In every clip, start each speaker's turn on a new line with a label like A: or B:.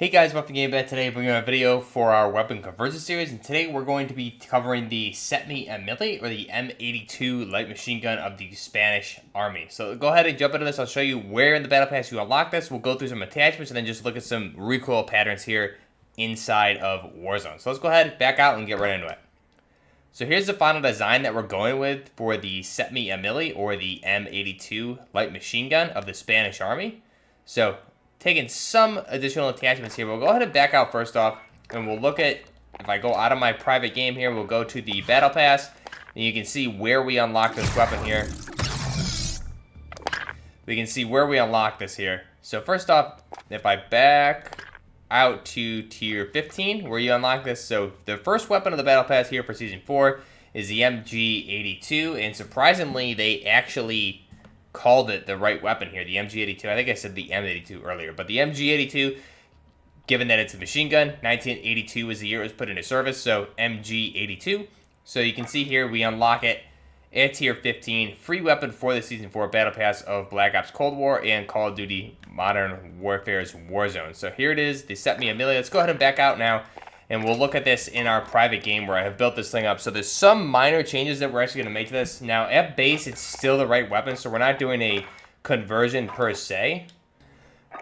A: Hey guys, welcome to Game Back. Today bringing a video for our weapon conversion series, and today we're going to be covering the CETME Ameli, or the M82 light machine gun of the Spanish Army. So go ahead and jump into this. I'll show you where in the battle pass you unlock this. We'll go through some attachments and then just look at some recoil patterns here inside of Warzone. So let's go ahead, back out, and get right into it. So here's the final design that we're going with for the CETME Ameli, or the M82 light machine gun of the Spanish Army. So taking some additional attachments here, we'll go ahead and back out first off, and we'll look at, if I go out of my private game here, we'll go to the battle pass, and you can see where we unlock this weapon here. We can see where we unlock this here. So first off, if I back out to tier 15, where you unlock this, so the first weapon of the battle pass here for season 4 is the MG82, and surprisingly, they actually called it the right weapon here, the MG82. I think I said the M82 earlier, but the MG82, given that it's a machine gun, 1982 was the year it was put into service, so MG82. So you can see here we unlock it at tier 15, free weapon for the Season 4 Battle Pass of Black Ops Cold War and Call of Duty Modern Warfare's Warzone. So here it is, the CETME Ameli. Let's go ahead and back out now, and we'll look at this in our private game where I have built this thing up. So there's some minor changes that we're actually going to make to this. Now, at base, it's still the right weapon, so we're not doing a conversion per se.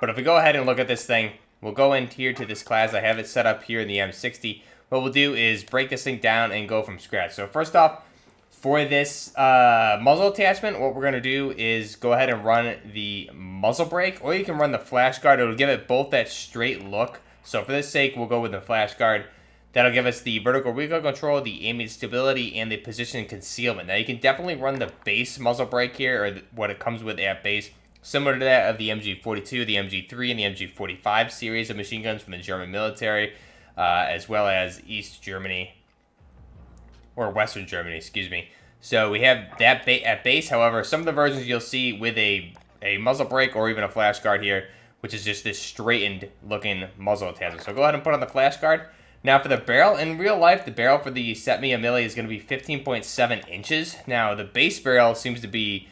A: But if we go ahead and look at this thing, we'll go in here to this class. I have it set up here in the M60. What we'll do is break this thing down and go from scratch. So first off, for this muzzle attachment, what we're going to do is go ahead and run the muzzle brake, or you can run the flash guard. It'll give it both that straight look. So for this sake, we'll go with the flash guard. That'll give us the vertical recoil control, the aiming stability, and the position concealment. Now you can definitely run the base muzzle brake here, or what it comes with at base, similar to that of the MG42, the MG3, and the MG45 series of machine guns from the German military, as well as East Germany, or Western Germany, excuse me. So we have that at base. However, some of the versions you'll see with a muzzle brake or even a flash guard here, which is just this straightened looking muzzle attachment. So go ahead and put on the flash guard. Now for the barrel, in real life, the barrel for the CETME Ameli is going to be 15.7 inches. Now the base barrel seems to be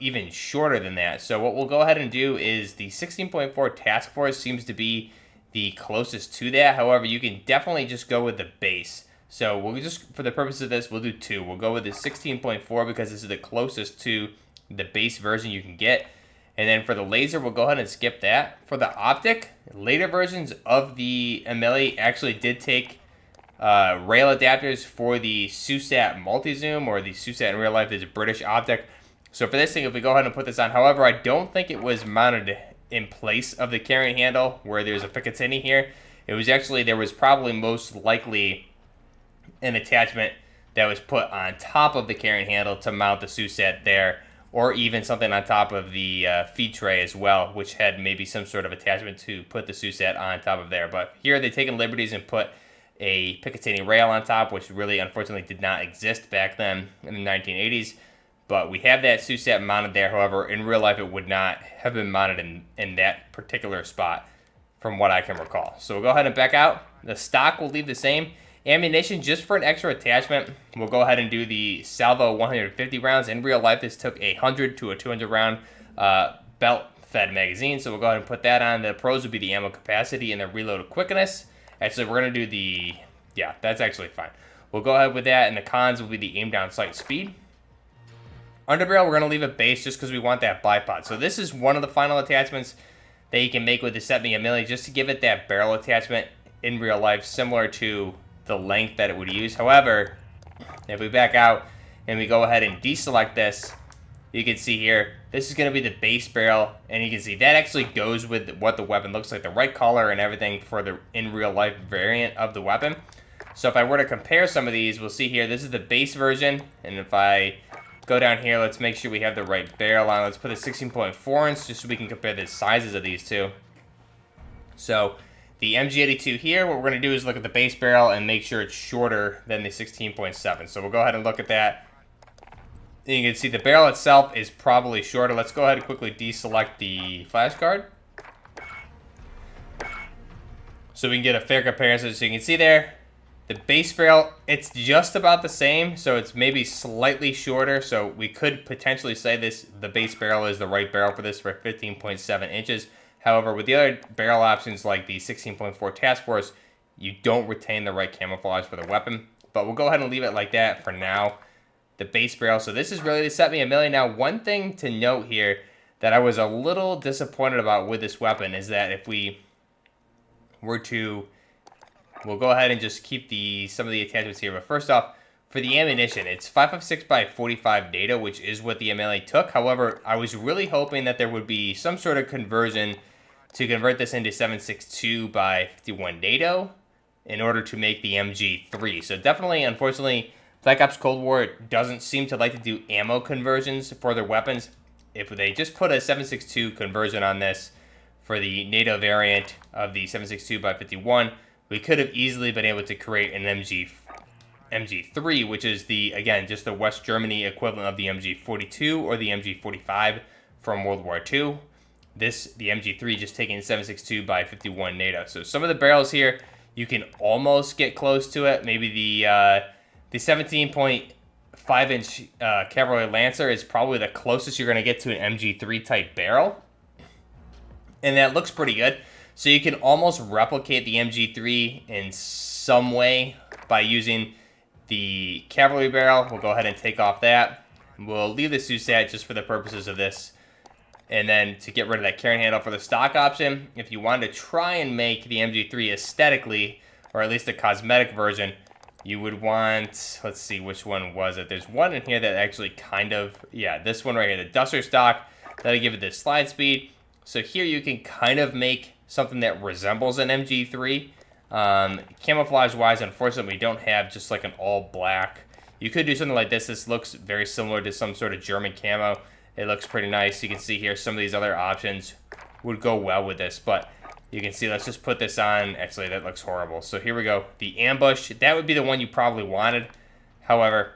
A: even shorter than that. So what we'll go ahead and do is the 16.4 Task Force seems to be the closest to that. However, you can definitely just go with the base. So we'll just, for the purpose of this, we'll do 2. We'll go with the 16.4 because this is the closest to the base version you can get. And then for the laser, we'll go ahead and skip that. For the optic, later versions of the Ameli actually did take rail adapters for the SUSAT multi-zoom, or the SUSAT in real life is a British optic. So for this thing, if we go ahead and put this on, however, I don't think it was mounted in place of the carrying handle where there's a Picatinny here. It was actually, there was probably most likely an attachment that was put on top of the carrying handle to mount the SUSAT there, or even something on top of the feed tray as well, which had maybe some sort of attachment to put the SUSAT on top of there. But here they've taken liberties and put a Picatinny rail on top, which really unfortunately did not exist back then in the 1980s. But we have that SUSAT mounted there. However, in real life, it would not have been mounted in that particular spot from what I can recall. So we'll go ahead and back out. The stock will leave the same. Ammunition, just for an extra attachment, we'll go ahead and do the salvo 150 rounds. In real life, this took a 100 to a 200 round belt-fed magazine, so we'll go ahead and put that on. The pros would be the ammo capacity and the reload quickness. Actually, we're going to do the, yeah, that's actually fine. We'll go ahead with that, and the cons will be the aim down sight speed. Underbarrel, we're going to leave it base just because we want that bipod. So this is one of the final attachments that you can make with the CETME Ameli, just to give it that barrel attachment in real life, similar to the length that it would use. However, if we back out and we go ahead and deselect this, you can see here, this is going to be the base barrel, and you can see that actually goes with what the weapon looks like, the right color and everything for the in real life variant of the weapon. So if I were to compare some of these, we'll see here, this is the base version, and if I go down here, let's make sure we have the right barrel on. Let's put a 16.4 inch just so we can compare the sizes of these two. So the MG82 here, what we're going to do is look at the base barrel and make sure it's shorter than the 16.7. So we'll go ahead and look at that. And you can see the barrel itself is probably shorter. Let's go ahead and quickly deselect the flash guard, so we can get a fair comparison. So you can see there, the base barrel, it's just about the same. So it's maybe slightly shorter. So we could potentially say the base barrel is the right barrel for this for 15.7 inches. However, with the other barrel options like the 16.4 Task Force, you don't retain the right camouflage for the weapon. But we'll go ahead and leave it like that for now. The base barrel. So this is really the CETME Ameli. Now, one thing to note here that I was a little disappointed about with this weapon is that if we were to, we'll go ahead and just keep some of the attachments here. But first off, for the ammunition, it's 5.56 by 45 NATO, which is what the Ameli took. However, I was really hoping that there would be some sort of conversion to convert this into 7.62 by 51 NATO in order to make the MG3. So definitely, unfortunately, Black Ops Cold War doesn't seem to like to do ammo conversions for their weapons. If they just put a 7.62 conversion on this for the NATO variant of the 7.62 by 51, we could have easily been able to create an MG3, which is again, just the West Germany equivalent of the MG42 or the MG45 from World War II. The MG3 just taking 7.62 by 51 NATO. So some of the barrels here, you can almost get close to it. Maybe the 17.5-inch Cavalry Lancer is probably the closest you're going to get to an MG3 type barrel. And that looks pretty good. So you can almost replicate the MG3 in some way by using the cavalry barrel. We'll go ahead and take off that. We'll leave the SUSAT just for the purposes of this. And then to get rid of that carrying handle for the stock option, if you wanted to try and make the MG3 aesthetically, or at least a cosmetic version, you would want, let's see, which one was it? There's one in here that actually kind of, yeah, this one right here, the Duster stock. That'll give it this slide speed. So here you can kind of make something that resembles an MG3. Camouflage-wise, unfortunately, we don't have just like an all-black. You could do something like this. This looks very similar to some sort of German camo. It looks pretty nice. You can see here some of these other options would go well with this, but you can see, let's just put this on. Actually, that looks horrible. So here we go. The ambush, that would be the one you probably wanted. However,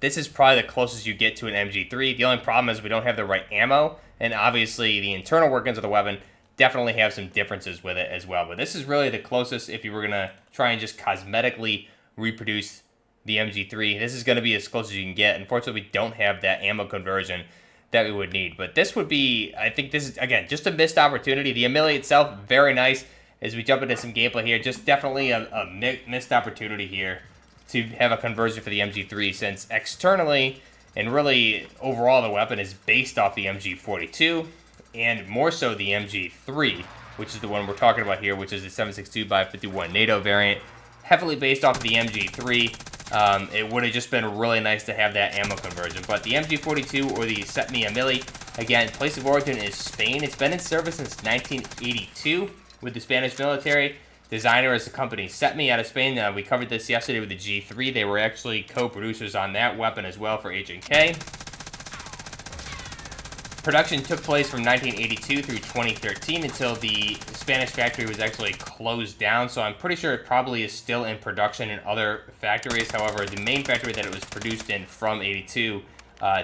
A: this is probably the closest you get to an MG3. The only problem is we don't have the right ammo, and obviously the internal workings of the weapon definitely have some differences with it as well. But this is really the closest if you were going to try and just cosmetically reproduce the MG3. This is going to be as close as you can get. Unfortunately, we don't have that ammo conversion that we would need. But this would be, I think this is, again, just a missed opportunity. The Ameli itself, very nice. As we jump into some gameplay here, just definitely a missed opportunity here to have a conversion for the MG3, since externally and really overall the weapon is based off the MG42 and more so the MG3, which is the one we're talking about here, which is the 7.62 by 51 NATO variant, heavily based off of the MG3. It would have just been really nice to have that ammo conversion. But the MG42 or the CETME Ameli, again, place of origin is Spain. It's been in service since 1982 with the Spanish military. Designer is the company CETME out of Spain. We covered this yesterday with the G3. They were actually co-producers on that weapon as well for H&K. Production took place from 1982 through 2013 until the Spanish factory was actually closed down. So I'm pretty sure it probably is still in production in other factories. However, the main factory that it was produced in from 82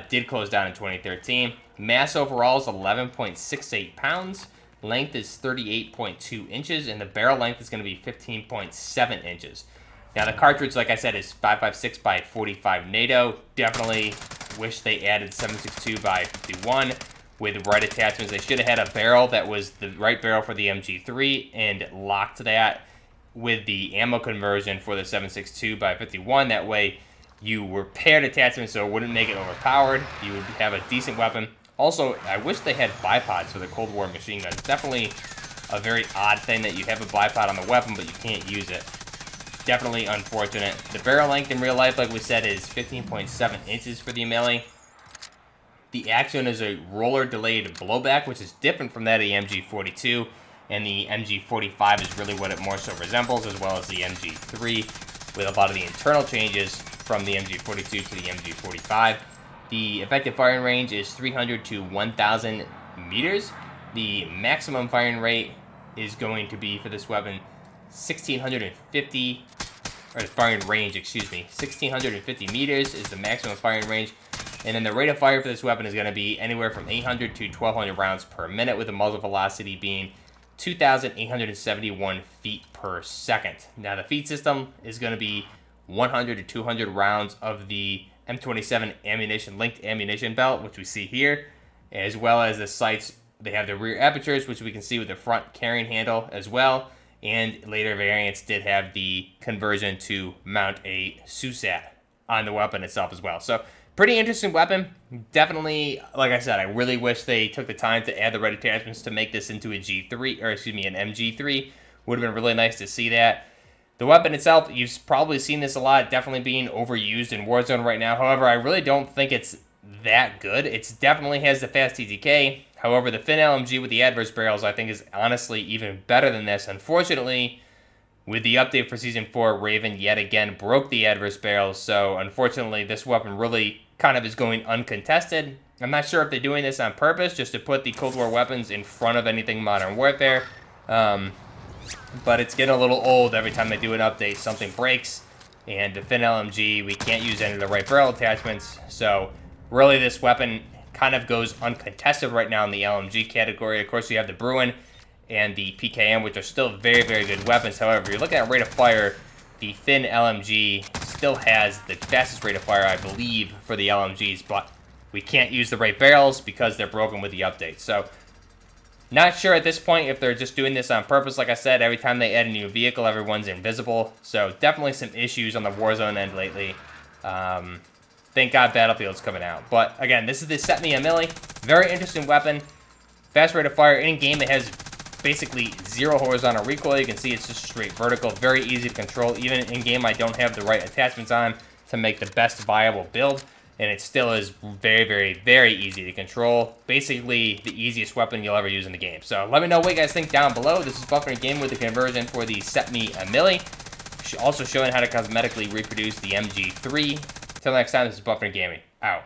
A: did close down in 2013. Mass overall is 11.68 pounds. Length is 38.2 inches, and the barrel length is going to be 15.7 inches. Now, the cartridge, like I said, is 5.56 by 45 NATO. Definitely wish they added 7.62 by 51 with right attachments. They should have had a barrel that was the right barrel for the MG3 and locked that with the ammo conversion for the 7.62 by 51. That way, you were paired attachments so it wouldn't make it overpowered. You would have a decent weapon. Also, I wish they had bipods for the Cold War machine guns. It's definitely a very odd thing that you have a bipod on the weapon, but you can't use it. Definitely unfortunate. The barrel length in real life, like we said, is 15.7 inches for the Ameli. The action is a roller delayed blowback, which is different from that of the MG42, and the MG45 is really what it more so resembles, as well as the MG3, with a lot of the internal changes from the MG42 to the MG45. The effective firing range is 300 to 1,000 meters. The maximum firing rate is going to be, for this weapon, 1,650, or the firing range, excuse me, 1,650 meters is the maximum firing range. And then the rate of fire for this weapon is going to be anywhere from 800 to 1,200 rounds per minute, with the muzzle velocity being 2,871 feet per second. Now, the feed system is going to be 100 to 200 rounds of the M27 ammunition, linked ammunition belt, which we see here, as well as the sights They have the rear apertures, which we can see with the front carrying handle as well. And later variants did have the conversion to mount a SUSAT on the weapon itself as well. So pretty interesting weapon. Definitely, like I said, I really wish they took the time to add the red attachments to make this into a G3, or excuse me, an MG3. Would have been really nice to see that. The weapon itself, you've probably seen this a lot, definitely being overused in Warzone right now. However, I really don't think it's that good. It definitely has the fast TTK. However, the Fin LMG with the adverse barrels, I think, is honestly even better than this. Unfortunately, with the update for Season 4, Raven yet again broke the adverse barrels. So, unfortunately, this weapon really kind of is going uncontested. I'm not sure if they're doing this on purpose, just to put the Cold War weapons in front of anything Modern Warfare. But it's getting a little old. Every time they do an update, something breaks. And the Fin LMG, we can't use any of the right barrel attachments. So, really, this weapon kind of goes uncontested right now in the LMG category. Of course, you have the Bruin and the PKM, which are still very, very good weapons. However, if you're looking at rate of fire, the Fin LMG still has the fastest rate of fire, I believe, for the LMGs, but we can't use the right barrels because they're broken with the update. So, not sure at this point if they're just doing this on purpose. Like I said, every time they add a new vehicle, everyone's invisible. So, definitely some issues on the Warzone end lately. Thank God Battlefield's coming out. But, again, this is the CETME Ameli. Very interesting weapon. Fast rate of fire. In-game, it has basically zero horizontal recoil. You can see it's just straight vertical. Very easy to control. Even in-game, I don't have the right attachments on to make the best viable build. And it still is very, very, very easy to control. Basically, the easiest weapon you'll ever use in the game. So, let me know what you guys think down below. This is Buffering Game with the conversion for the CETME Ameli. Also showing how to cosmetically reproduce the MG3. Until next time, this is Buffering Gaming. Out.